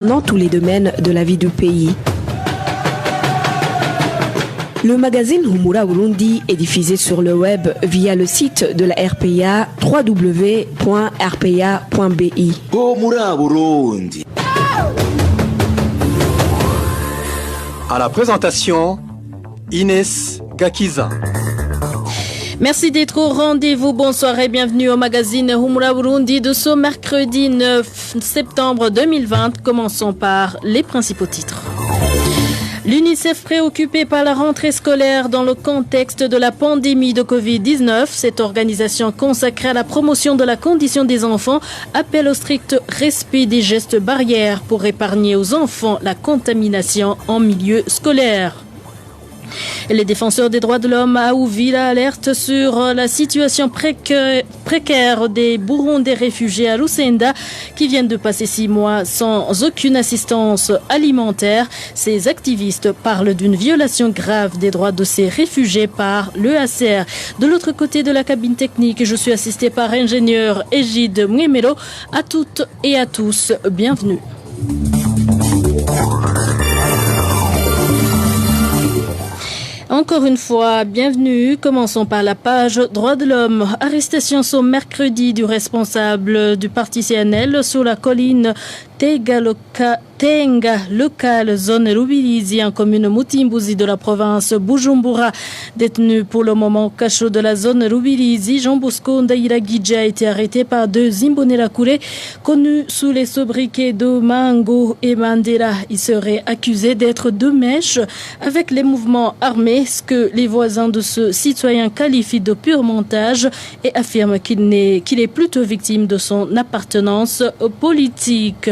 Dans tous les domaines de la vie du pays. Le magazine Humura Burundi est diffusé sur le web via le site de la RPA www.rpa.bi. Humura Burundi. À la présentation, Inès Gakiza. Merci d'être au rendez-vous. Bonsoir et bienvenue au magazine Humura Burundi de ce mercredi 9 septembre 2020. Commençons par les principaux titres. L'UNICEF préoccupé par la rentrée scolaire dans le contexte de la pandémie de Covid-19. Cette organisation consacrée à la promotion de la condition des enfants appelle au strict respect des gestes barrières pour épargner aux enfants la contamination en milieu scolaire. Les défenseurs des droits de l'homme à Uvira alertent sur la situation précaire des Burundais réfugiés à Lusenda qui viennent de passer 6 mois sans aucune assistance alimentaire. Ces activistes parlent d'une violation grave des droits de ces réfugiés par l'EACR. De l'autre côté de la cabine technique, je suis assisté par ingénieur Égide Mwemelo. À toutes et à tous, bienvenue. Encore une fois, bienvenue. Commençons par la page Droits de l'homme. Arrestation ce mercredi du responsable du parti CNL sur la colline Tenga local zone Rubirizi en commune Mutimbuzi de la province Bujumbura. Détenu pour le moment au cachot de la zone Rubirizi, Jean Bosco Ndairagidja a été arrêté par 2 Imbonerakure connus sous les sobriquets de Mango et Mandela. Il serait accusé d'être de mèche avec les mouvements armés, ce que les voisins de ce citoyen qualifient de pur montage et affirment qu'il est plutôt victime de son appartenance politique.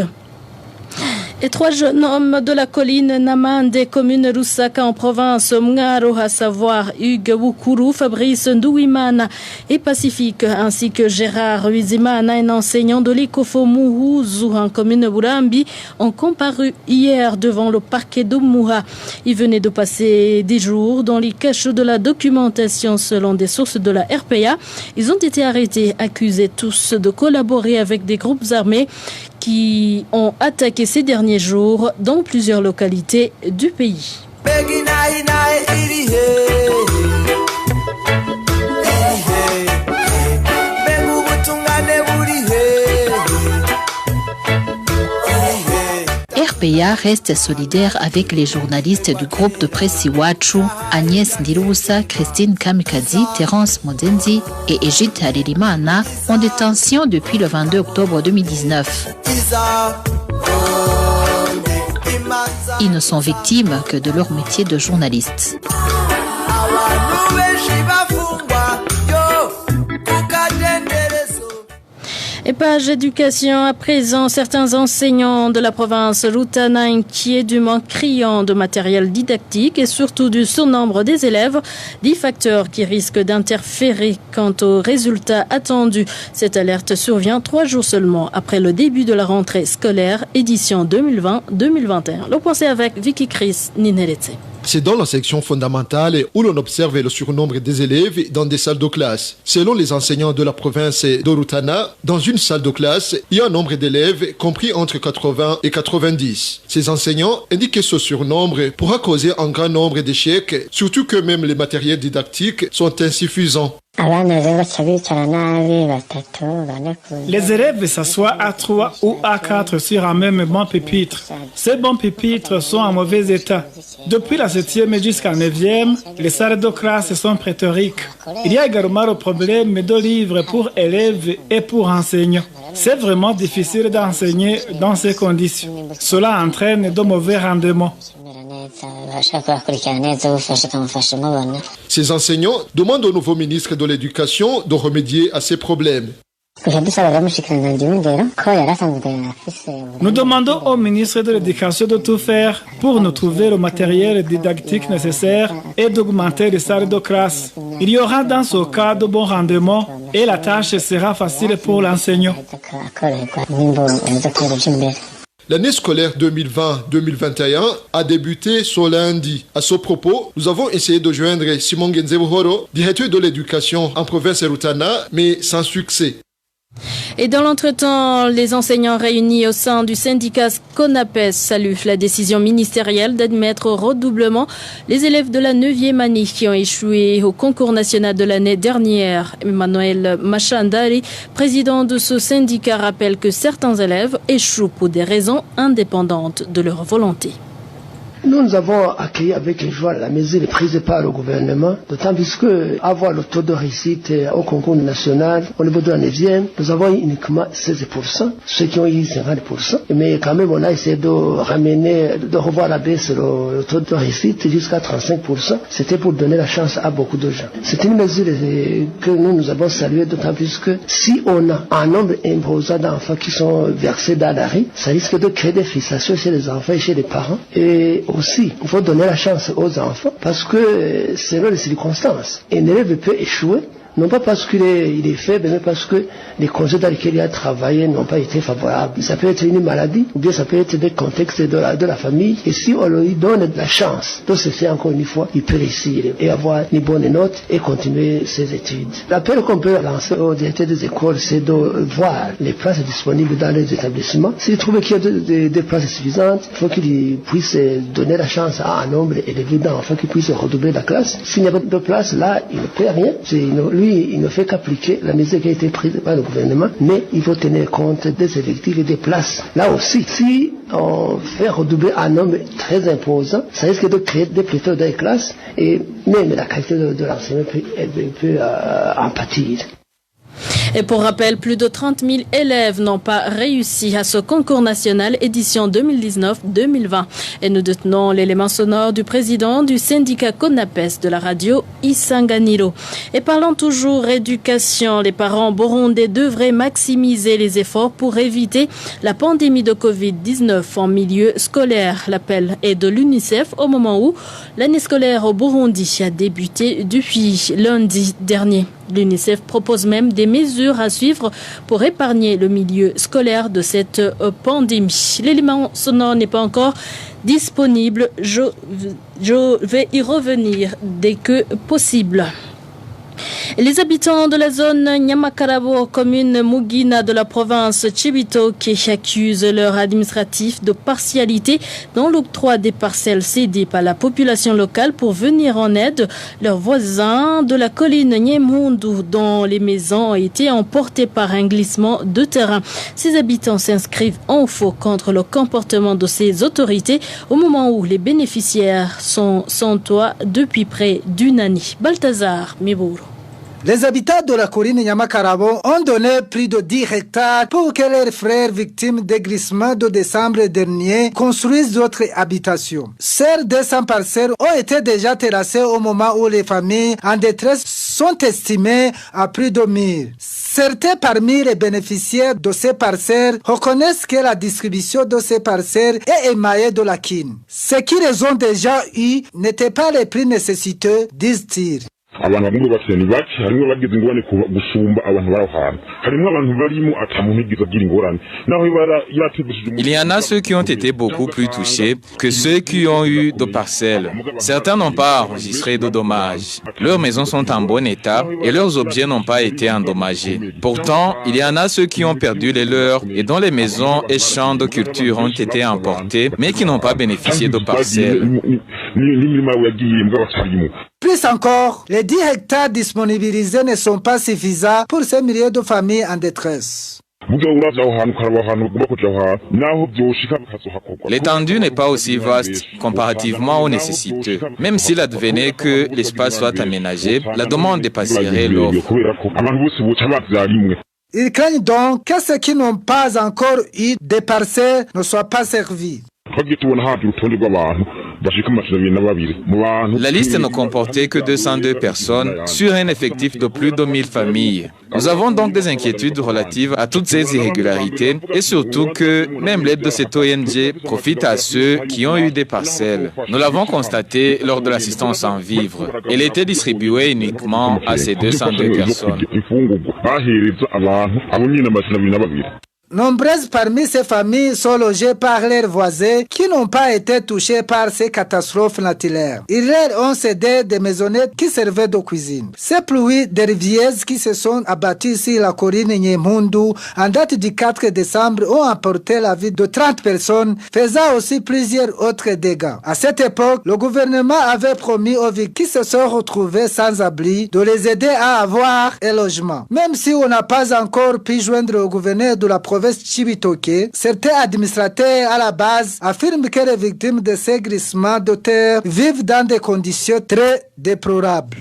Et 3 jeunes hommes de la colline Naman des communes Rusaka en province Mngaro, à savoir Hugues Wukuru, Fabrice Ndouimana et Pacifique, ainsi que Gérard Ruizimana, un enseignant de l'Ikofo Muhuzu en commune Burambi, ont comparu hier devant le parquet de Muha. Ils venaient de passer des jours dans les cachots de la documentation selon des sources de la RPA. Ils ont été arrêtés, accusés tous de collaborer avec des groupes armés qui ont attaqué ces derniers jours dans plusieurs localités du pays. RPA reste solidaire avec les journalistes du groupe de presse Iwachu, Agnès Ndirubusa, Christine Kamikazi, Terence Modenzi et Égide Harerimana en détention depuis le 22 octobre 2019. Ils ne sont victimes que de leur métier de journaliste. Et page éducation, à présent, certains enseignants de la province Rutana inquiets du manque criant de matériel didactique et surtout du surnombre des élèves, 10 facteurs qui risquent d'interférer quant aux résultats attendus. Cette alerte survient 3 jours seulement après le début de la rentrée scolaire édition 2020-2021. Le point c'est avec Vicky Chris Nineretse. C'est dans la section fondamentale où l'on observe le surnombre des élèves dans des salles de classe. Selon les enseignants de la province d'Orutana, dans une salle de classe, il y a un nombre d'élèves compris entre 80 et 90. Ces enseignants indiquent que ce surnombre pourra causer un grand nombre d'échecs, surtout que même les matériels didactiques sont insuffisants. Les élèves s'assoient à 3 ou à 4 sur un même banc pupitre. Ces bancs pupitres sont en mauvais état. Depuis la 7e jusqu'à 9e, les salles de classe sont pléthoriques. Il y a également le problème de livres pour élèves et pour enseignants. C'est vraiment difficile d'enseigner dans ces conditions. Cela entraîne de mauvais rendements. Ces enseignants demandent au nouveau ministre de l'Éducation de remédier à ces problèmes. Nous demandons au ministre de l'Éducation de tout faire pour nous trouver le matériel didactique nécessaire et d'augmenter les salles de classe. Il y aura dans ce cas de bons rendements et la tâche sera facile pour l'enseignant. L'année scolaire 2020-2021 a débuté ce lundi. À ce propos, nous avons essayé de joindre Simon Genzebuhoro, directeur de l'éducation en province Rutana, mais sans succès. Et dans l'entretemps, les enseignants réunis au sein du syndicat CONAPES saluent la décision ministérielle d'admettre au redoublement les élèves de la 9e année qui ont échoué au concours national de l'année dernière. Emmanuel Machandari, président de ce syndicat, rappelle que certains élèves échouent pour des raisons indépendantes de leur volonté. Nous avons accueilli avec joie la mesure prise par le gouvernement, d'autant plus que avoir le taux de réussite au concours national au niveau de la 9e, nous avons eu uniquement 16%, ceux qui ont eu 50%, mais quand même on a essayé de ramener, de revoir à la baisse le taux de réussite jusqu'à 35%, c'était pour donner la chance à beaucoup de gens. C'est une mesure que nous avons saluée, d'autant plus que si on a un nombre imposant d'enfants qui sont versés dans la rue, ça risque de créer des frustrations chez les enfants et chez les parents. Et aussi, il faut donner la chance aux enfants parce que selon les circonstances, un élève peut échouer, non pas parce qu'il est faible, mais parce que les conditions dans lesquelles il a travaillé n'ont pas été favorables. Ça peut être une maladie, ou bien ça peut être des contextes de la famille. Et si on lui donne de la chance de se faire encore une fois, il peut réussir et avoir une bonne note et continuer ses études. L'appel qu'on peut lancer aux directeurs des écoles, c'est de voir les places disponibles dans les établissements. S'ils trouvent qu'il y a des places suffisantes, il faut qu'ils puissent donner la chance à un nombre élevé d'enfants qui puissent redoubler la classe. S'il n'y a pas de place, là, il ne peut rien. Il ne fait qu'appliquer la mesure qui a été prise par le gouvernement, mais il faut tenir compte des effectifs et des places. Là aussi, si on fait redoubler un nombre très imposant, ça risque de créer des pléthores dans les classes et même la qualité de l'enseignement peut en pâtir. Et pour rappel, plus de 30 000 élèves n'ont pas réussi à ce concours national édition 2019-2020. Et nous détenons l'élément sonore du président du syndicat CONAPES de la radio Isanganiro. Et parlant toujours éducation, les parents burundais devraient maximiser les efforts pour éviter la pandémie de Covid-19 en milieu scolaire. L'appel est de l'UNICEF au moment où l'année scolaire au Burundi a débuté depuis lundi dernier. L'UNICEF propose même des mesures à suivre pour épargner le milieu scolaire de cette pandémie. L'élément sonore n'est pas encore disponible. Je vais y revenir dès que possible. Les habitants de la zone Nyamakarabo, commune Mugina de la province Chibitoke, accusent leur administratif de partialité dans l'octroi des parcelles cédées par la population locale pour venir en aide leurs voisins de la colline Nyemundu, dont les maisons ont été emportées par un glissement de terrain. Ces habitants s'inscrivent en faux contre le comportement de ces autorités au moment où les bénéficiaires sont sans toit depuis près d'une année. Balthazar Mibouro. Les habitants de la colline Nyamakarabo ont donné plus de 10 hectares pour que leurs frères victimes des glissements de décembre dernier construisent d'autres habitations. Ces 200 parcelles ont été déjà terrassées au moment où les familles en détresse sont estimées à plus de 1000. Certains parmi les bénéficiaires de ces parcelles reconnaissent que la distribution de ces parcelles est émaillée de lacunes. Ce qu'ils ont déjà eu n'était pas les plus nécessiteux, disent-ils. abantu bamwe bafite ni bake harimo bagize ingorane gusumba abantu bari ahantu harimo abantu barimo atamuntu igize agira ingorane naho yategeshije. Il y en a ceux qui ont été beaucoup plus touchés que ceux qui ont eu de parcelles. Certains n'ont pas enregistré de dommages. Leurs maisons sont en bon état et leurs objets n'ont pas été endommagés. Pourtant, il y en a ceux qui ont perdu les leurs et dont les maisons et champs de culture ont été emportés mais qui n'ont pas bénéficié de parcelles. Plus encore, les 10 hectares disponibilisés ne sont pas suffisants pour ces milliers de familles en détresse. L'étendue n'est pas aussi vaste comparativement aux nécessiteux. Même s'il advenait que l'espace soit aménagé, la demande dépasserait l'offre. Ils craignent donc que ceux qui n'ont pas encore eu des parcelles ne soient pas servis. La liste ne comportait que 202 personnes sur un effectif de plus de 1000 familles. Nous avons donc des inquiétudes relatives à toutes ces irrégularités et surtout que même l'aide de cette ONG profite à ceux qui ont eu des parcelles. Nous l'avons constaté lors de l'assistance en vivres. Elle était distribuée uniquement à ces 202 personnes. Nombreuses parmi ces familles sont logées par leurs voisins qui n'ont pas été touchés par ces catastrophes naturelles. Ils leur ont cédé des maisonnettes qui servaient de cuisine. Ces pluies dervieuses qui se sont abattues sur la colline Nyemundu en date du 4 décembre ont emporté la vie de 30 personnes, faisant aussi plusieurs autres dégâts. À cette époque, le gouvernement avait promis aux victimes qui se sont retrouvés sans abri de les aider à avoir un logement. Même si on n'a pas encore pu joindre le gouverneur de la province Chibitoke, certains administrateurs à la base affirment que les victimes de ces glissements de terre vivent dans des conditions très déplorables.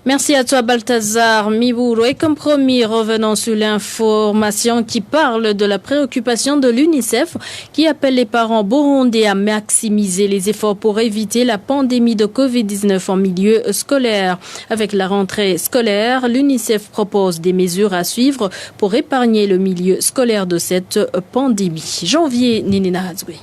Merci à toi Balthazar Miburo. Et comme promis, revenons sur l'information qui parle de la préoccupation de l'UNICEF qui appelle les parents burundais à maximiser les efforts pour éviter la pandémie de Covid-19 en milieu scolaire. Avec la rentrée scolaire, l'UNICEF propose des mesures à suivre pour épargner le milieu scolaire de cette pandémie. Janvier Ninina Hazoué.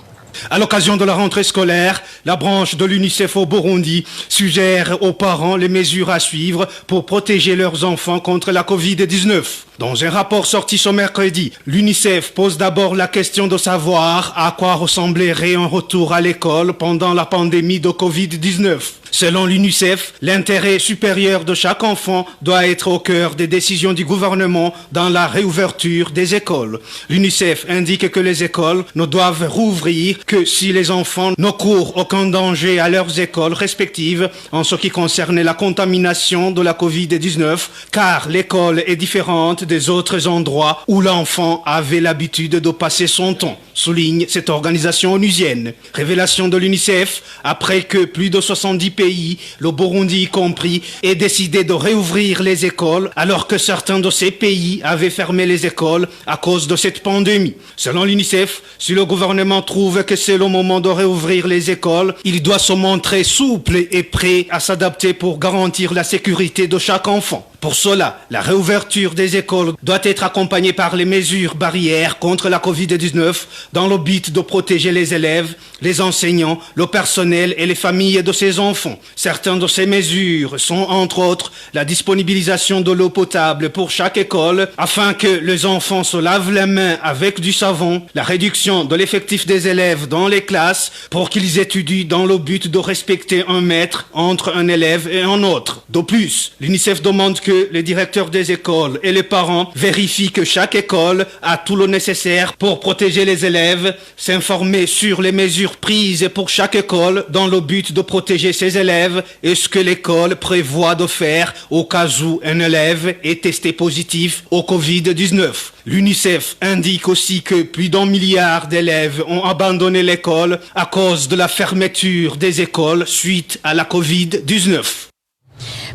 À l'occasion de la rentrée scolaire, la branche de l'UNICEF au Burundi suggère aux parents les mesures à suivre pour protéger leurs enfants contre la Covid-19. Dans un rapport sorti ce mercredi, l'UNICEF pose d'abord la question de savoir à quoi ressemblerait un retour à l'école pendant la pandémie de Covid-19. Selon l'UNICEF, l'intérêt supérieur de chaque enfant doit être au cœur des décisions du gouvernement dans la réouverture des écoles. L'UNICEF indique que les écoles ne doivent rouvrir que si les enfants ne courent aucun danger à leurs écoles respectives en ce qui concerne la contamination de la Covid-19, car l'école est différente des autres endroits où l'enfant avait l'habitude de passer son temps, souligne cette organisation onusienne. Révélation de l'UNICEF après que plus de 70 pays, le Burundi y compris, aient décidé de réouvrir les écoles alors que certains de ces pays avaient fermé les écoles à cause de cette pandémie. Selon l'UNICEF, si le gouvernement trouve que c'est le moment de réouvrir les écoles, il doit se montrer souple et prêt à s'adapter pour garantir la sécurité de chaque enfant. Pour cela, la réouverture des écoles doit être accompagnée par les mesures barrières contre la Covid-19 dans le but de protéger les élèves, les enseignants, le personnel et les familles de ces enfants. Certaines de ces mesures sont entre autres la disponibilisation de l'eau potable pour chaque école afin que les enfants se lavent les mains avec du savon, la réduction de l'effectif des élèves dans les classes pour qu'ils étudient dans le but de respecter un mètre entre un élève et un autre. De plus, l'UNICEF demande que les directeurs des écoles et les parents vérifient que chaque école a tout le nécessaire pour protéger les élèves, s'informer sur les mesures prises pour chaque école dans le but de protéger ses élèves et ce que l'école prévoit de faire au cas où un élève est testé positif au Covid-19. L'UNICEF indique aussi que plus d'1 milliard d'élèves ont abandonné l'école à cause de la fermeture des écoles suite à la Covid-19.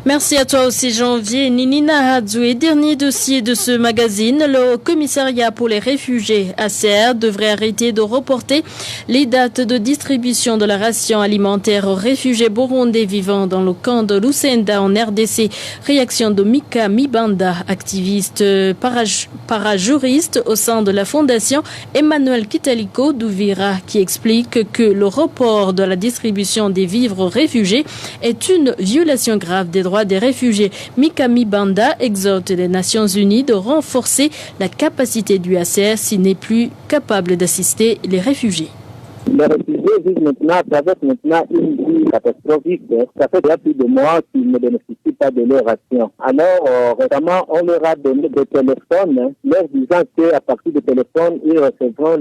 Merci à toi aussi Janvier. Ninina Hadzoué, dernier dossier de ce magazine, le commissariat pour les réfugiés ACR devrait arrêter de reporter les dates de distribution de la ration alimentaire aux réfugiés burundais vivant dans le camp de Lusenda en RDC. Réaction de Mika Mibanda, activiste parajuriste au sein de la fondation Emmanuel Kitaliko d'Ouvira, qui explique que le report de la distribution des vivres aux réfugiés est une violation grave des droits des réfugiés. Mika Mibanda exhorte les Nations Unies de renforcer la capacité du ACR s'il n'est plus capable d'assister les réfugiés. Les réfugiés vivent maintenant, traversent maintenant une vie catastrophique. Ça fait déjà plus de mois qu'ils ne bénéficient pas de leur ration. Alors, récemment, on leur a donné des téléphones, leur disant qu'à partir du téléphone, ils recevront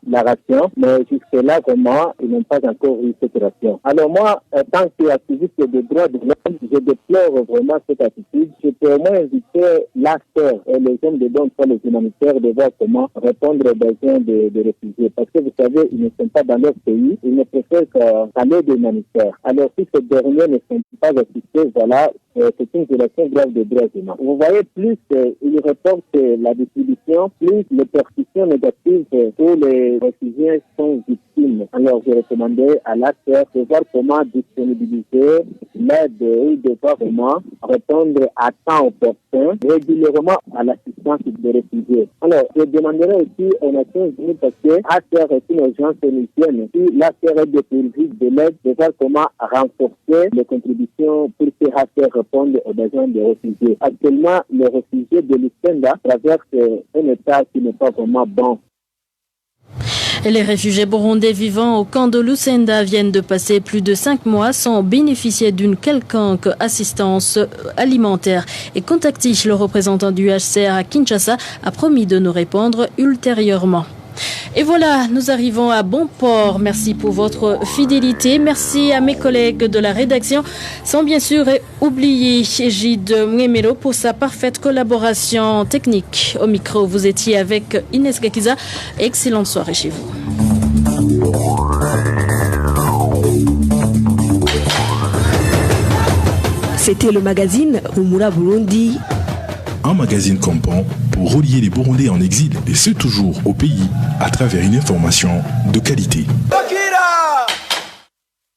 la ration. Mais jusque-là, vraiment, ils n'ont pas encore eu cette ration. Alors moi, tant qu'activiste des droits de l'homme, je déplore vraiment cette attitude. Je peux au moins inviter l'ACR et les hommes de don pour les humanitaires de voir comment répondre aux besoins des réfugiés. Parce que vous savez, ils ne sont pas dans leur pays, ils ne préfèrent qu'à l'aide humanitaire. Alors si ces derniers ne sont pas assistés, voilà, c'est une violation grave des droits humains. Vous voyez, plus ils reportent la distribution, plus les percussions négatives pour les réfugiés sont victimes. victimes. Alors, je recommandais à l'acteur de voir comment disponibiliser l'aide ou de voir comment répondre à temps opportun régulièrement à l'assistance des réfugiés. Alors, je demanderai aussi aux Nations Unies parce que ACR est une urgence onisienne. Si l'ACR est dépourvue de l'aide, de voir comment renforcer les contributions pour que ACR réponde aux besoins des réfugiés. Actuellement, les réfugiés de Lusenda traversent un état qui n'est pas vraiment bon. Les réfugiés burundais vivant au camp de Lusenda viennent de passer plus de 5 mois sans bénéficier d'une quelconque assistance alimentaire. Et Contactiche, le représentant du HCR à Kinshasa, a promis de nous répondre ultérieurement. Et voilà, nous arrivons à bon port. Merci pour votre fidélité. Merci à mes collègues de la rédaction, sans bien sûr oublier Gide Mwemero pour sa parfaite collaboration technique. Au micro, vous étiez avec Inès Gakiza. Excellente soirée chez vous. C'était le magazine Humura Burundi. Un magazine comprend pour relier les Burundais en exil et ce toujours au pays à travers une information de qualité. Bakira!